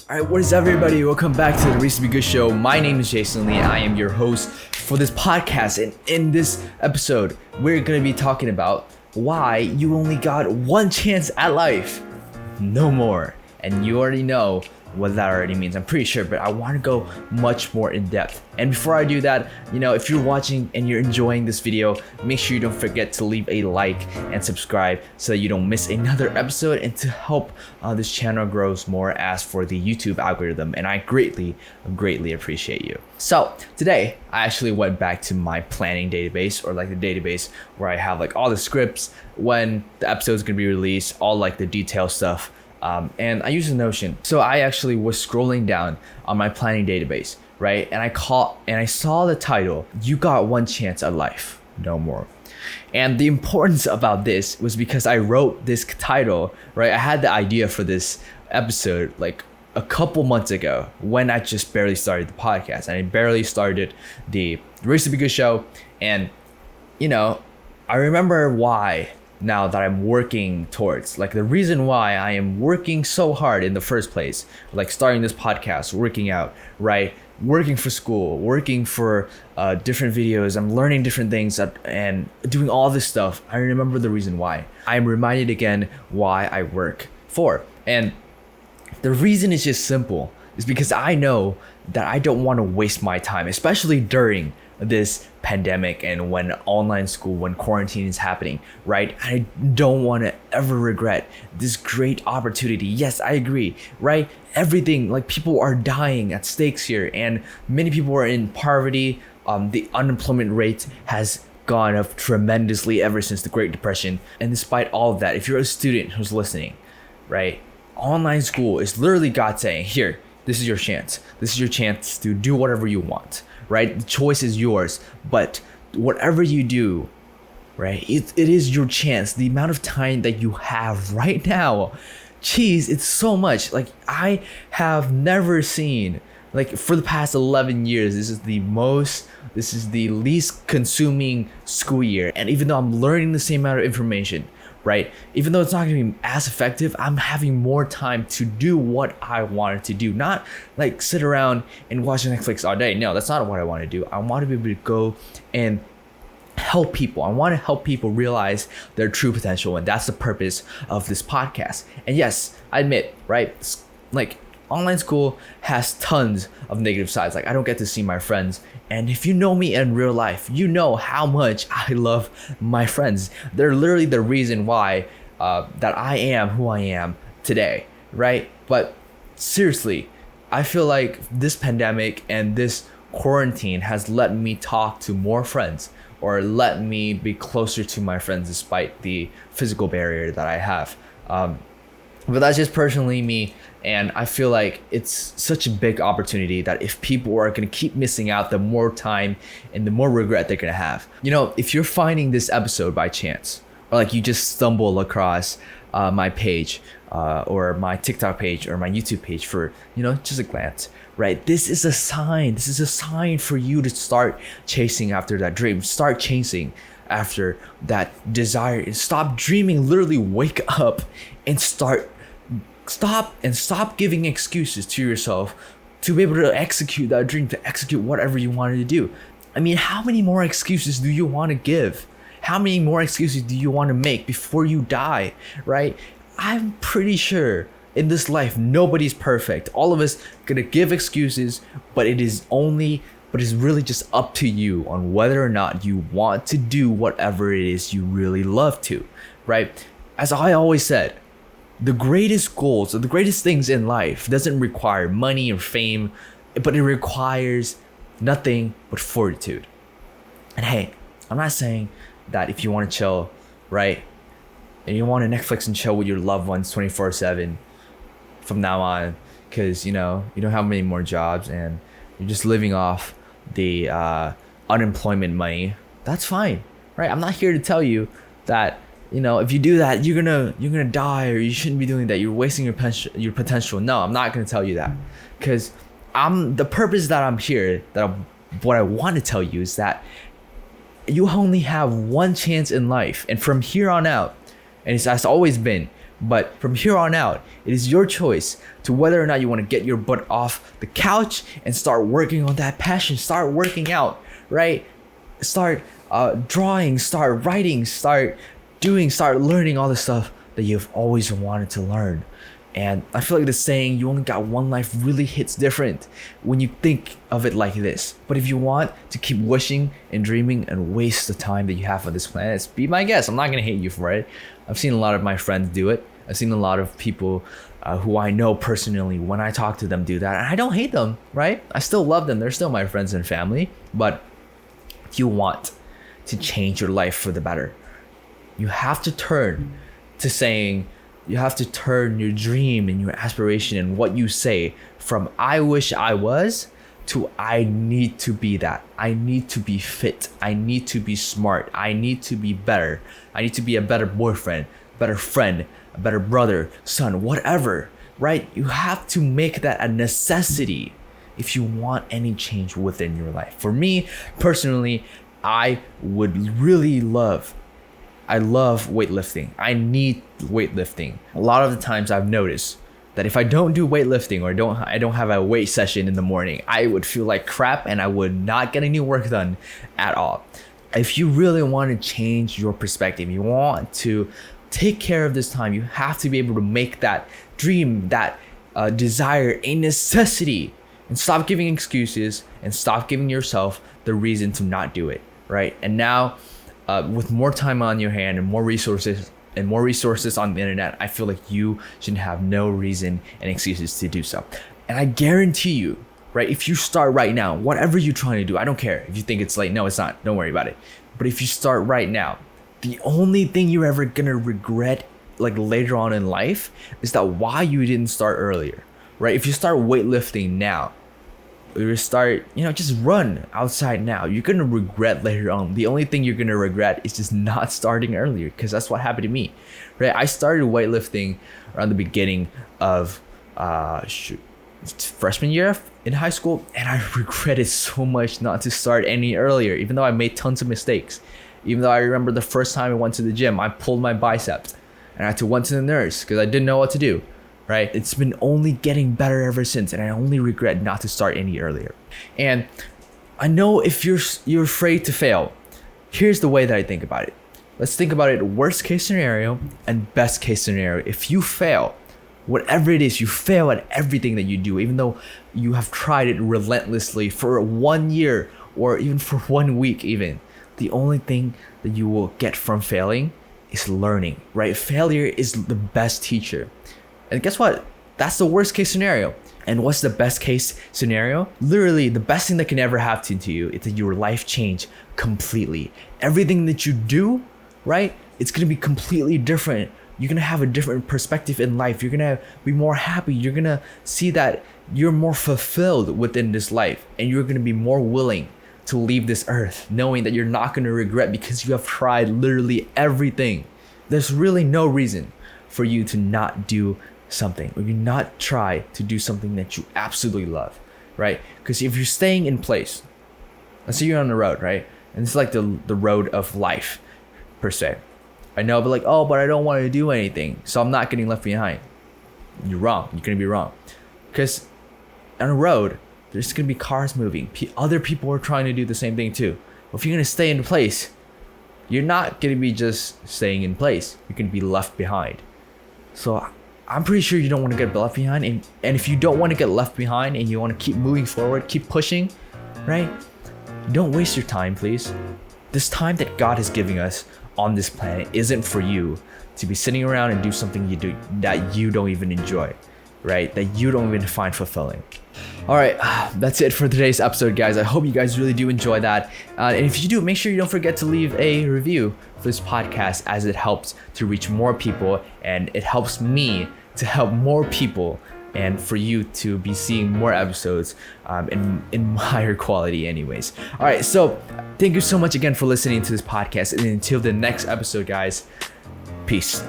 Alright, what is up everybody? Welcome back to the RTBG show. My name is Jason Lee. I am your host for this podcast, and in this episode, we're going to be talking about why you only got one chance at life. No more. And you already know what that already means, I'm pretty sure, but I want to go much more in depth. And before I do that, if you're watching and you're enjoying this video, make sure you don't forget to leave a like and subscribe so that you don't miss another episode, and to help this channel grows more as for the YouTube algorithm. And I greatly appreciate you. So today I actually went back to my planning database, or like the database where I have like all the scripts, when the episode is going to be released, all like the detailed stuff. And I use a Notion. So I actually was scrolling down on my planning database, right? And I saw the title, "You Got One Chance at Life, No More." And the importance about this was because I wrote this title, right? I had the idea for this episode like a couple months ago when I just barely started the podcast, and I barely started the RTBG show. And, I remember why now that I'm working towards, like the reason why I am working so hard in the first place, like starting this podcast, working out, right? Working for school, working for different videos, I'm learning different things and doing all this stuff. I remember the reason why. I'm reminded again why I work for. And the reason is just simple. It's because I know that I don't want to waste my time, especially during this pandemic and when online school, when quarantine is happening, right? I don't want to ever regret this great opportunity. Yes, I agree, right? Everything, like people are dying at stakes here, and many people are in poverty. The unemployment rate has gone up tremendously ever since the Great Depression. And despite all of that, if you're a student who's listening, right? Online school is literally God saying, here, this is your chance. This is your chance to do whatever you want, right? The choice is yours, but whatever you do, right, it is your chance. The amount of time that you have right now, geez, it's so much. Like I have never seen, like for the past 11 years, this is the least consuming school year. And even though I'm learning the same amount of information, right, even though it's not going to be as effective, I'm having more time to do what I wanted to do. Not like sit around and watch Netflix all day. No, that's not what I want to do. I want to be able to go and help people. I want to help people realize their true potential. And that's the purpose of this podcast. And yes, I admit, right, like online school has tons of negative sides. Like I don't get to see my friends. And if you know me in real life, you know how much I love my friends. They're literally the reason why that I am who I am today, right? But seriously, I feel like this pandemic and this quarantine has let me talk to more friends, or let me be closer to my friends despite the physical barrier that I have. But that's just personally me, and I feel like it's such a big opportunity that if people are going to keep missing out, the more time and the more regret they're going to have. If you're finding this episode by chance, or like you just stumble across my page or my TikTok page or my YouTube page for, just a glance, right? This is a sign. This is a sign for you to start chasing after that dream. Start chasing after that desire, and stop dreaming. Literally wake up and stop giving excuses to yourself to be able to execute that dream, to execute whatever you wanted to do. I mean, how many more excuses do you want to give? How many more excuses do you want to make before you die, right? I'm pretty sure in this life, nobody's perfect. All of us gonna give excuses, but it's really just up to you on whether or not you want to do whatever it is you really love to, right? As I always said, the greatest goals or the greatest things in life doesn't require money or fame, but it requires nothing but fortitude. And hey, I'm not saying that if you want to chill, right, and you want to Netflix and chill with your loved ones 24/7 from now on, because you don't have many more jobs and you're just living off the unemployment money, that's fine, right? I'm not here to tell you that if you do that, you're gonna die, or you shouldn't be doing that. You're wasting your potential. No, I'm not gonna tell you that, because the purpose that I'm here, what I want to tell you is that you only have one chance in life, and from here on out, and it's always been, But from here on out, it is your choice to whether or not you want to get your butt off the couch and start working on that passion, start working out, right? Start drawing, start writing, start learning all the stuff that you've always wanted to learn. And I feel like the saying, you only got one life, really hits different when you think of it like this. But if you want to keep wishing and dreaming and waste the time that you have on this planet, be my guest. I'm not going to hate you for it. I've seen a lot of my friends do it. I've seen a lot of people who I know personally, when I talk to them, do that. And I don't hate them, right? I still love them. They're still my friends and family. But if you want to change your life for the better, you have to turn to saying, you have to turn your dream and your aspiration and what you say from I wish I was to I need to be that. I need to be fit. I need to be smart. I need to be better. I need to be a better boyfriend, better friend, a better brother, son, whatever, right? You have to make that a necessity if you want any change within your life. For me, personally, I love weightlifting. I need weightlifting. A lot of the times I've noticed that if I don't do weightlifting or I don't have a weight session in the morning, I would feel like crap and I would not get any work done at all. If you really want to change your perspective, you want to take care of this time, you have to be able to make that dream, that desire a necessity, and stop giving excuses and stop giving yourself the reason to not do it, right? And now, with more time on your hand and more resources on the internet, I feel like you should have no reason and excuses to do so. And I guarantee you, right, if you start right now, whatever you're trying to do, I don't care if you think it's late. No, it's not. Don't worry about it. But if you start right now, the only thing you're ever gonna regret like later on in life is that why you didn't start earlier, right? If you start weightlifting now, or start, just run outside now, you're gonna regret later on. The only thing you're gonna regret is just not starting earlier, because that's what happened to me, right? I started weightlifting around the beginning of freshman year in high school, and I regretted so much not to start any earlier, even though I made tons of mistakes. Even though I remember the first time I went to the gym, I pulled my biceps and I had to went to the nurse because I didn't know what to do. Right? It's been only getting better ever since, and I only regret not to start any earlier. And I know if you're afraid to fail, here's the way that I think about it. Let's think about it: worst case scenario and best case scenario. If you fail, whatever it is, you fail at everything that you do, even though you have tried it relentlessly for 1 year or even for 1 week even, the only thing that you will get from failing is learning, right? Failure is the best teacher. And guess what? That's the worst case scenario. And what's the best case scenario? Literally, the best thing that can ever happen to you is that your life change completely. Everything that you do, right? It's gonna be completely different. You're gonna have a different perspective in life. You're gonna be more happy. You're gonna see that you're more fulfilled within this life, and you're gonna be more willing to leave this earth, knowing that you're not gonna regret because you have tried literally everything. There's really no reason for you to not do something, or you not try to do something that you absolutely love, right? Because if you're staying in place, let's say you're on the road, right? And it's like the road of life, per se. I know, but but I don't want to do anything, so I'm not getting left behind. You're wrong. You're gonna be wrong, because on a road, there's gonna be cars moving. Other people are trying to do the same thing too. But if you're gonna stay in place, you're not gonna be just staying in place. You're gonna be left behind. So I'm pretty sure you don't want to get left behind. And if you don't want to get left behind and you want to keep moving forward, keep pushing, right? Don't waste your time, please. This time that God is giving us on this planet isn't for you to be sitting around and do something that you don't even enjoy, right? That you don't even find fulfilling. All right, that's it for today's episode, guys. I hope you guys really do enjoy that. And if you do, make sure you don't forget to leave a review for this podcast, as it helps to reach more people, and it helps me to help more people, and for you to be seeing more episodes in higher quality anyways. All right, so thank you so much again for listening to this podcast. And until the next episode, guys, peace.